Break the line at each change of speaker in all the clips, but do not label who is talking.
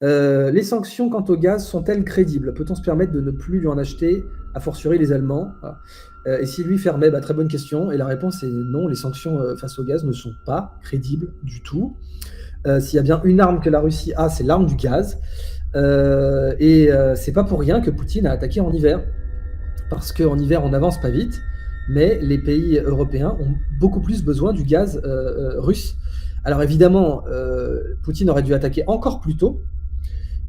Les sanctions quant au gaz sont-elles crédibles? Peut-on se permettre de ne plus lui en acheter, a fortiori les Allemands? Voilà. Et si lui fermait? Très bonne question. Et la réponse est non, les sanctions face au gaz ne sont pas crédibles du tout. S'il y a bien une arme que la Russie a, c'est l'arme du gaz. C'est pas pour rien que Poutine a attaqué en hiver. Parce qu'en hiver, on n'avance pas vite, mais les pays européens ont beaucoup plus besoin du gaz russe. Alors évidemment, Poutine aurait dû attaquer encore plus tôt,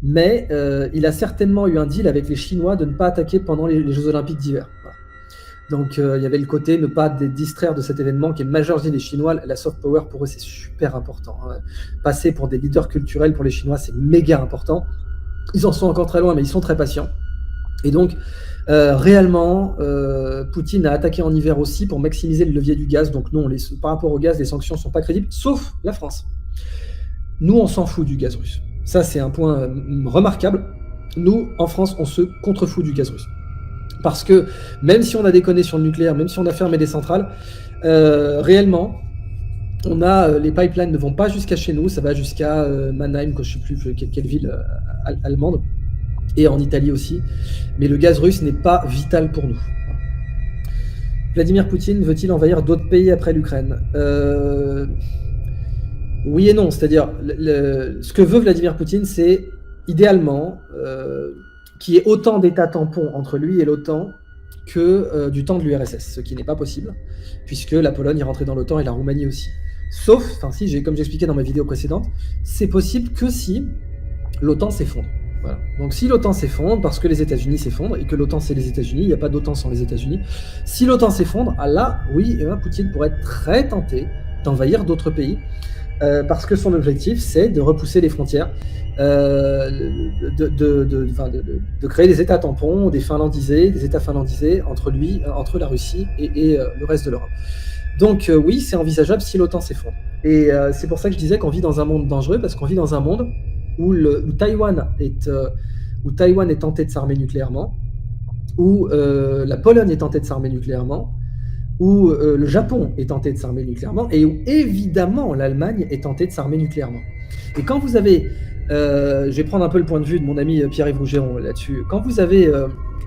mais il a certainement eu un deal avec les Chinois de ne pas attaquer pendant les Jeux Olympiques d'hiver. Voilà. Donc il y avait le côté ne pas distraire de cet événement qui est majeur des Chinois. La soft power pour eux c'est super important. Hein. Passer pour des leaders culturels pour les Chinois c'est méga important. Ils en sont encore très loin mais ils sont très patients. Et donc réellement Poutine a attaqué en hiver aussi pour maximiser le levier du gaz. Donc non, par rapport au gaz les sanctions ne sont pas crédibles, sauf la France. Nous on s'en fout du gaz russe. Ça, c'est un point remarquable. Nous, en France, on se contrefout du gaz russe. Parce que même si on a déconné sur le nucléaire, même si on a fermé des centrales, réellement, les pipelines ne vont pas jusqu'à chez nous, ça va jusqu'à Mannheim, je ne sais plus quelle ville allemande, et en Italie aussi. Mais le gaz russe n'est pas vital pour nous. Vladimir Poutine veut-il envahir d'autres pays après l'Ukraine? Oui et non, c'est-à-dire ce que veut Vladimir Poutine, c'est idéalement qu'il y ait autant d'États tampons entre lui et l'OTAN que du temps de l'URSS, ce qui n'est pas possible, puisque la Pologne est rentrée dans l'OTAN et la Roumanie aussi. Sauf, comme j'expliquais dans ma vidéo précédente, c'est possible que si l'OTAN s'effondre. Voilà. Donc si l'OTAN s'effondre, parce que les États-Unis s'effondrent, et que l'OTAN c'est les États-Unis, il n'y a pas d'OTAN sans les États-Unis, si l'OTAN s'effondre, là, oui, Poutine pourrait être très tenté d'envahir d'autres pays, parce que son objectif, c'est de repousser les frontières, de créer des États tampons, des États finlandisés entre la Russie et le reste de l'Europe. Donc oui, c'est envisageable si l'OTAN s'effondre. Et c'est pour ça que je disais qu'on vit dans un monde dangereux, parce qu'on vit dans un monde où Taïwan est tenté de s'armer nucléairement, où la Pologne est tentée de s'armer nucléairement, où le Japon est tenté de s'armer nucléairement, et où évidemment l'Allemagne est tentée de s'armer nucléairement. Et quand vous avez, je vais prendre un peu le point de vue de mon ami Pierre-Yves Rougeron là-dessus, quand vous avez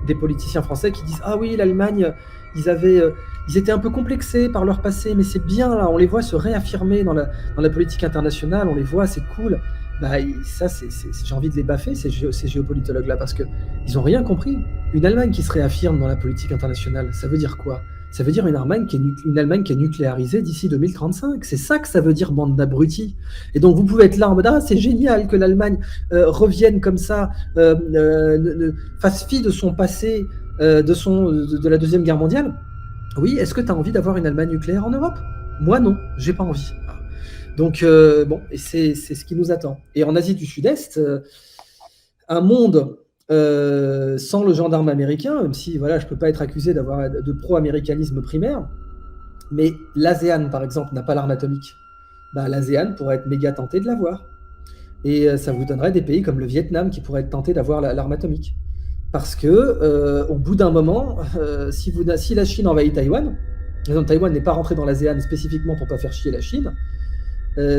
des politiciens français qui disent « Ah oui, l'Allemagne, ils étaient un peu complexés par leur passé, mais c'est bien, là, on les voit se réaffirmer dans la politique internationale, on les voit, c'est cool ». Ça, j'ai envie de les baffer, ces géopolitologues-là, parce qu'ils n'ont rien compris. Une Allemagne qui se réaffirme dans la politique internationale, ça veut dire quoi? Ça veut dire une Allemagne qui est nucléarisée d'ici 2035. C'est ça que ça veut dire, bande d'abrutis. Et donc vous pouvez être là en mode « Ah, c'est génial que l'Allemagne revienne comme ça, fasse fi de son passé, de la Deuxième Guerre mondiale. » Oui, est-ce que tu as envie d'avoir une Allemagne nucléaire en Europe? Moi non, j'ai pas envie. Donc et c'est ce qui nous attend. Et en Asie du Sud-Est, un monde sans le gendarme américain, même si voilà, je ne peux pas être accusé d'avoir de pro-américanisme primaire, mais l'ASEAN, par exemple, n'a pas l'arme atomique. L'ASEAN pourrait être méga tenté de l'avoir. Et ça vous donnerait des pays comme le Vietnam qui pourraient être tentés d'avoir l'arme atomique. Parce que au bout d'un moment, si la Chine envahit Taïwan, Taïwan n'est pas rentré dans l'ASEAN spécifiquement pour ne pas faire chier la Chine,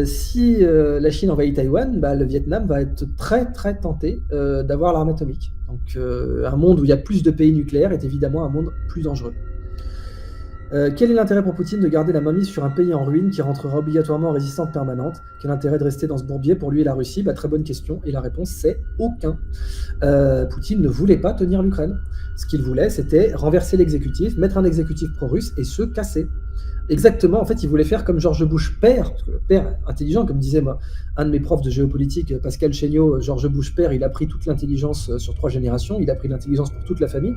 si la Chine envahit Taïwan, le Vietnam va être très très tenté d'avoir l'arme atomique. Donc un monde où il y a plus de pays nucléaires est évidemment un monde plus dangereux. Quel est l'intérêt pour Poutine de garder la mainmise sur un pays en ruine qui rentrera obligatoirement en résistance permanente? Quel intérêt de rester dans ce bourbier pour lui et la Russie? Très bonne question, et la réponse c'est aucun. Poutine ne voulait pas tenir l'Ukraine. Ce qu'il voulait, c'était renverser l'exécutif, mettre un exécutif pro-russe et se casser. Exactement, en fait, il voulait faire comme George Bush père, parce que le père intelligent, comme disait un de mes profs de géopolitique, Pascal Chéniaud, George Bush père, il a pris toute l'intelligence sur 3 générations, il a pris l'intelligence pour toute la famille.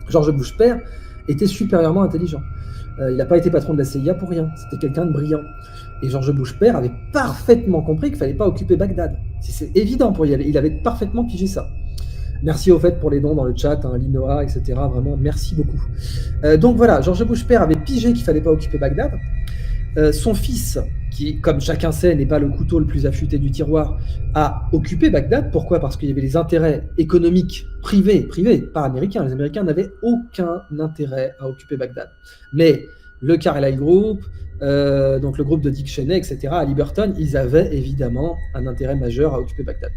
George Bush père était supérieurement intelligent. Il n'a pas été patron de la CIA pour rien, c'était quelqu'un de brillant. Et George Bush père avait parfaitement compris qu'il ne fallait pas occuper Bagdad. C'est évident pour y aller, il avait parfaitement pigé ça. Merci au fait pour les dons dans le chat, Linoa, etc. Vraiment, merci beaucoup. Donc voilà, George Bush père avait pigé qu'il ne fallait pas occuper Bagdad. Son fils, qui, comme chacun sait, n'est pas le couteau le plus affûté du tiroir, a occupé Bagdad. Pourquoi? Parce qu'il y avait des intérêts économiques privés, pas américains. Les Américains n'avaient aucun intérêt à occuper Bagdad. Mais le Carlyle Group, donc le groupe de Dick Cheney, etc., à Liberton, ils avaient évidemment un intérêt majeur à occuper Bagdad.